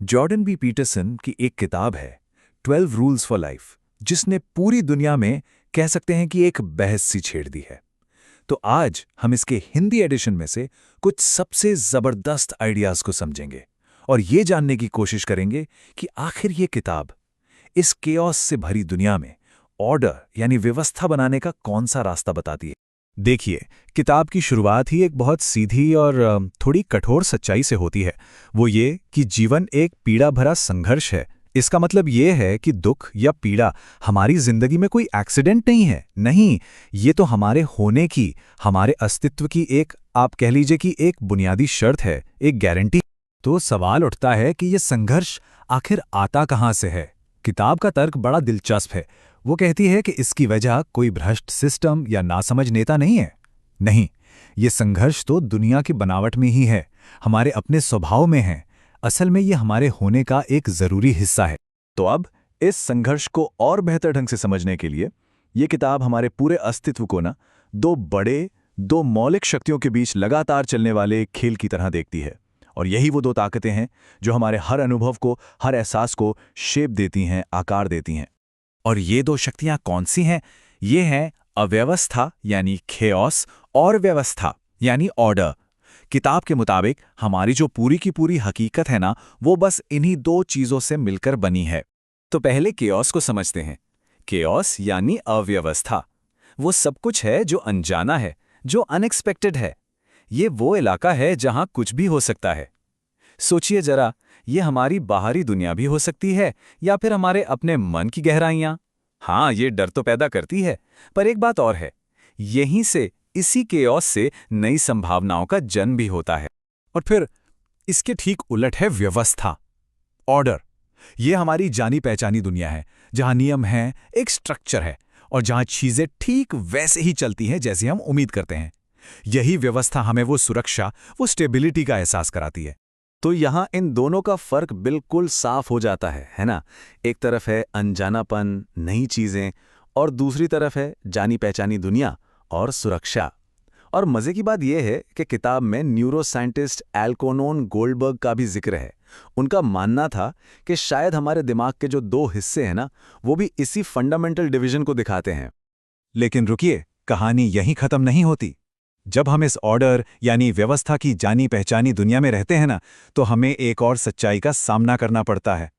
Jordan B Peterson की एक किताब है 12 रूल्स फॉर लाइफ, जिसने पूरी दुनिया में कह सकते हैं कि एक बहस सी छेड़ दी है। तो आज हम इसके हिंदी एडिशन में से कुछ सबसे जबरदस्त आइडियाज को समझेंगे और ये जानने की कोशिश करेंगे कि आखिर ये किताब इस केओस से भरी दुनिया में ऑर्डर यानी व्यवस्था बनाने का कौन सा रास्ता बताती है। देखिए, किताब की शुरुआत ही एक बहुत सीधी और थोड़ी कठोर सच्चाई से होती है। वो ये कि जीवन एक पीड़ा भरा संघर्ष है। इसका मतलब ये है कि दुख या पीड़ा हमारी जिंदगी में कोई एक्सीडेंट नहीं है। नहीं, ये तो हमारे होने की, हमारे अस्तित्व की एक, आप कह लीजिए कि एक बुनियादी शर्त है, एक गारंटी। तो सवाल उठता है कि ये संघर्ष आखिर आता कहाँ से है। किताब का तर्क बड़ा दिलचस्प है। वो कहती है कि इसकी वजह कोई भ्रष्ट सिस्टम या नासमझ नेता नहीं है। नहीं, ये संघर्ष तो दुनिया की बनावट में ही है, हमारे अपने स्वभाव में है। असल में ये हमारे होने का एक जरूरी हिस्सा है। तो अब इस संघर्ष को और बेहतर ढंग से समझने के लिए ये किताब हमारे पूरे अस्तित्व को दो मौलिक शक्तियों के बीच लगातार चलने वाले एक खेल की तरह देखती है। और यही वो दो ताकतें हैं जो हमारे हर अनुभव को, हर एहसास को शेप देती हैं, आकार देती हैं। और ये दो शक्तियां कौन सी हैं? ये हैं अव्यवस्था यानी खेओस और व्यवस्था यानी ऑर्डर। किताब के मुताबिक हमारी जो पूरी की पूरी हकीकत है ना, वो बस इन्हीं दो चीजों से मिलकर बनी है। तो पहले केओस को समझते हैं। केओस यानी अव्यवस्था, वो सब कुछ है जो अनजाना है, जो अनएक्सपेक्टेड है। ये वो इलाका है जहां कुछ भी हो सकता है। सोचिए जरा, ये हमारी बाहरी दुनिया भी हो सकती है या फिर हमारे अपने मन की गहराइयां। हाँ, ये डर तो पैदा करती है, पर एक बात और है, यहीं से, इसी केओस से नई संभावनाओं का जन्म भी होता है। और फिर इसके ठीक उलट है व्यवस्था, ऑर्डर। ये हमारी जानी पहचानी दुनिया है, जहां नियम हैं, एक स्ट्रक्चर है और जहां चीजें ठीक वैसे ही चलती हैं जैसे हम उम्मीद करते हैं। यही व्यवस्था हमें वो सुरक्षा, वो स्टेबिलिटी का एहसास कराती है। तो यहां इन दोनों का फर्क बिल्कुल साफ हो जाता है ना? एक तरफ है अनजानापन, नई चीजें, और दूसरी तरफ है जानी पहचानी दुनिया और सुरक्षा। और मजे की बात यह है कि किताब में न्यूरो साइंटिस्ट एल्कोनोन गोल्डबर्ग का भी जिक्र है। उनका मानना था कि शायद हमारे दिमाग के जो दो हिस्से हैं ना, वो भी इसी फंडामेंटल डिवीजन को दिखाते हैं। लेकिन रुकिए, कहानी यहीं खत्म नहीं होती। जब हम इस ऑर्डर यानी व्यवस्था की जानी पहचानी दुनिया में रहते हैं ना, तो हमें एक और सच्चाई का सामना करना पड़ता है।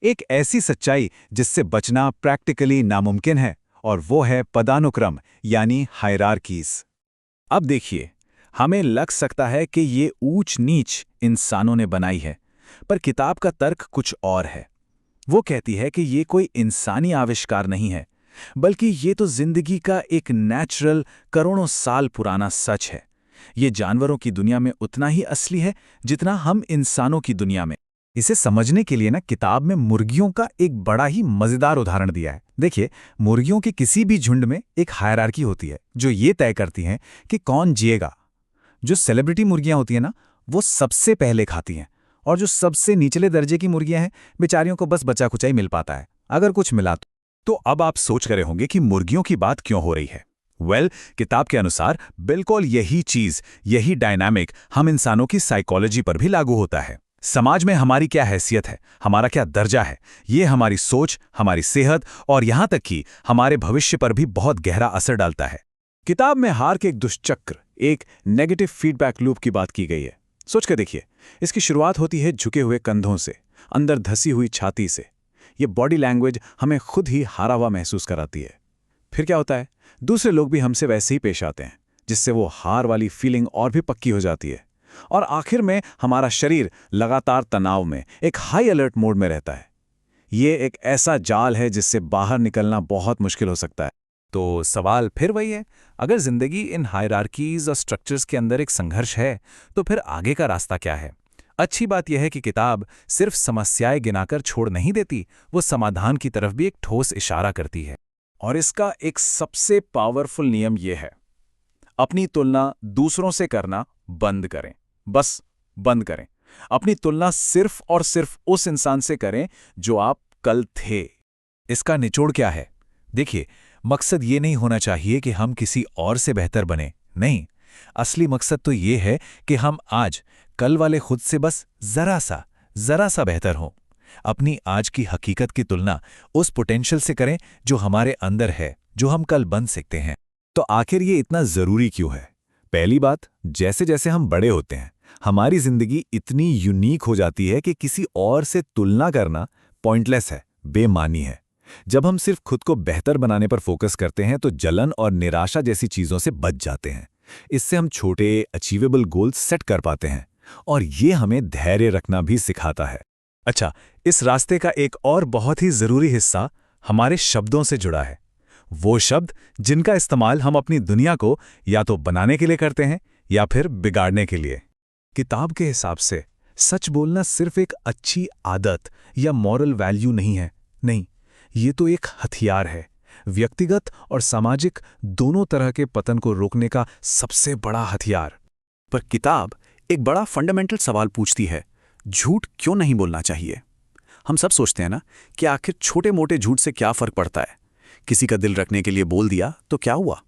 एक ऐसी सच्चाई जिससे बचना प्रैक्टिकली नामुमकिन है, और वो है पदानुक्रम यानी हायरार्कीज। अब देखिए, हमें लग सकता है कि ये ऊंच नीच इंसानों ने बनाई है, पर किताब का तर्क कुछ और है। वो कहती है कि ये कोई इंसानी आविष्कार नहीं है, बल्कि ये तो जिंदगी का एक नेचुरल, करोड़ों साल पुराना सच है। ये जानवरों की दुनिया में उतना ही असली है जितना हम इंसानों की दुनिया में। इसे समझने के लिए ना, किताब में मुर्गियों का एक बड़ा ही मजेदार उदाहरण दिया है। देखिए, मुर्गियों के किसी भी झुंड में एक हायरार्की होती है जो ये तय करती है कि कौन जिएगा। जो सेलिब्रिटी मुर्गियां होती हैं ना, वो सबसे पहले खाती हैं, और जो सबसे निचले दर्जे की मुर्गियां हैं, बेचारियों को बस बचा कुचा ही मिल पाता है, अगर कुछ मिला तो अब आप सोच रहे होंगे कि मुर्गियों की बात क्यों हो रही है। किताब के अनुसार बिल्कुल यही चीज, यही डायनामिक हम इंसानों की साइकोलॉजी पर भी लागू होता है। समाज में हमारी क्या हैसियत है, हमारा क्या दर्जा है, ये हमारी सोच, हमारी सेहत और यहां तक कि हमारे भविष्य पर भी बहुत गहरा असर डालता है। किताब में हार के एक दुष्चक्र, एक नेगेटिव फीडबैक लूप की बात की गई है। सोच कर देखिए, इसकी शुरुआत होती है झुके हुए कंधों से, अंदर धसी हुई छाती से। ये बॉडी लैंग्वेज हमें खुद ही हारा हुआ महसूस कराती है। फिर क्या होता है, दूसरे लोग भी हमसे वैसे ही पेश आते हैं, जिससे वो हार वाली फीलिंग और भी पक्की हो जाती है। और आखिर में हमारा शरीर लगातार तनाव में, एक हाई अलर्ट मोड में रहता है। ये एक ऐसा जाल है जिससे बाहर निकलना बहुत मुश्किल हो सकता है। तो सवाल फिर वही है, अगर जिंदगी इन हायरार्कीज और स्ट्रक्चर्स के अंदर एक संघर्ष है, तो फिर आगे का रास्ता क्या है? अच्छी बात यह है कि किताब सिर्फ समस्याएं गिनाकर छोड़ नहीं देती, वो समाधान की तरफ भी एक ठोस इशारा करती है। और इसका एक सबसे पावरफुल नियम यह है, अपनी तुलना दूसरों से करना बंद करें। बस बंद करें। अपनी तुलना सिर्फ और सिर्फ उस इंसान से करें जो आप कल थे। इसका निचोड़ क्या है? देखिए, मकसद ये नहीं होना चाहिए कि हम किसी और से बेहतर बने। नहीं, असली मकसद तो ये है कि हम आज कल वाले खुद से बस जरा सा जरा सा बेहतर हों। अपनी आज की हकीकत की तुलना उस पोटेंशियल से करें जो हमारे अंदर है, जो हम कल बन सकते हैं। तो आखिर ये इतना जरूरी क्यों है? पहली बात, जैसे जैसे हम बड़े होते हैं, हमारी जिंदगी इतनी यूनिक हो जाती है कि किसी और से तुलना करना पॉइंटलेस है, बेमानी है। जब हम सिर्फ खुद को बेहतर बनाने पर फोकस करते हैं तो जलन और निराशा जैसी चीजों से बच जाते हैं। इससे हम छोटे अचीवेबल गोल्स सेट कर पाते हैं और ये हमें धैर्य रखना भी सिखाता है। अच्छा, इस रास्ते का एक और बहुत ही जरूरी हिस्सा हमारे शब्दों से जुड़ा है। वो शब्द जिनका इस्तेमाल हम अपनी दुनिया को या तो बनाने के लिए करते हैं या फिर बिगाड़ने के लिए। किताब के हिसाब से सच बोलना सिर्फ एक अच्छी आदत या मॉरल वैल्यू नहीं है। नहीं, ये तो एक हथियार है, व्यक्तिगत और सामाजिक दोनों तरह के पतन को रोकने का सबसे बड़ा हथियार। पर किताब एक बड़ा फंडामेंटल सवाल पूछती है, झूठ क्यों नहीं बोलना चाहिए? हम सब सोचते हैं ना कि आखिर छोटे मोटे झूठ से क्या फर्क पड़ता है, किसी का दिल रखने के लिए बोल दिया तो क्या हुआ?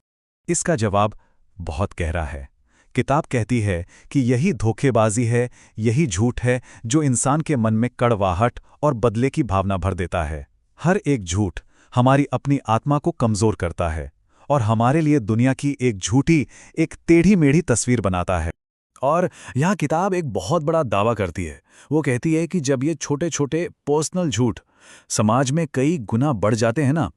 इसका जवाब बहुत गहरा है। किताब कहती है कि यही धोखेबाजी है, यही झूठ है जो इंसान के मन में कड़वाहट और बदले की भावना भर देता है। हर एक झूठ हमारी अपनी आत्मा को कमजोर करता है और हमारे लिए दुनिया की एक झूठी, एक टेढ़ी मेढ़ी तस्वीर बनाता है। और यहाँ किताब एक बहुत बड़ा दावा करती है। वो कहती है कि जब ये छोटे छोटे पर्सनल झूठ समाज में कई गुना बढ़ जाते हैं ना,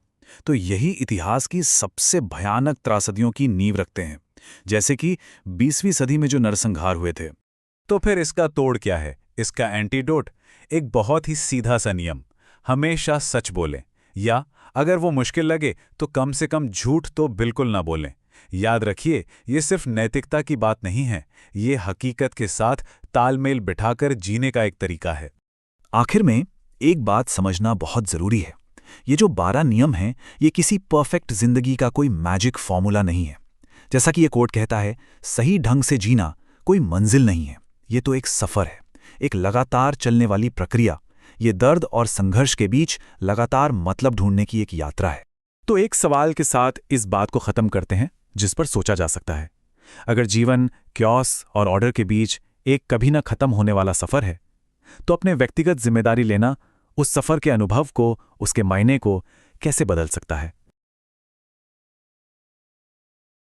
तो यही इतिहास की सबसे भयानक त्रासदियों की नींव रखते हैं, जैसे कि 20वीं सदी में जो नरसंहार हुए थे। तो फिर इसका तोड़ क्या है? इसका एंटीडोट एक बहुत ही सीधा सा नियम, हमेशा सच बोलें, या अगर वो मुश्किल लगे तो कम से कम झूठ तो बिल्कुल ना बोलें। याद रखिए, ये सिर्फ नैतिकता की बात नहीं है, ये हकीकत के साथ तालमेल बिठाकर जीने का एक तरीका है। आखिर में एक बात समझना बहुत जरूरी है, ये जो 12 नियम हैं, ये किसी परफेक्ट जिंदगी का कोई मैजिक फॉर्मूला नहीं है। जैसा कि ये कोट कहता है, सही ढंग से जीना कोई मंजिल नहीं है, ये तो एक सफर है, एक लगातार चलने वाली प्रक्रिया। ये दर्द और संघर्ष के बीच लगातार मतलब ढूंढने की एक यात्रा है। तो एक सवाल के साथ इस बात को खत्म करते हैं जिस पर सोचा जा सकता है। अगर जीवन क्योस और ऑर्डर के बीच एक कभी न खत्म होने वाला सफर है, तो अपने व्यक्तिगत जिम्मेदारी लेना उस सफर के अनुभव को, उसके मायने को कैसे बदल सकता है?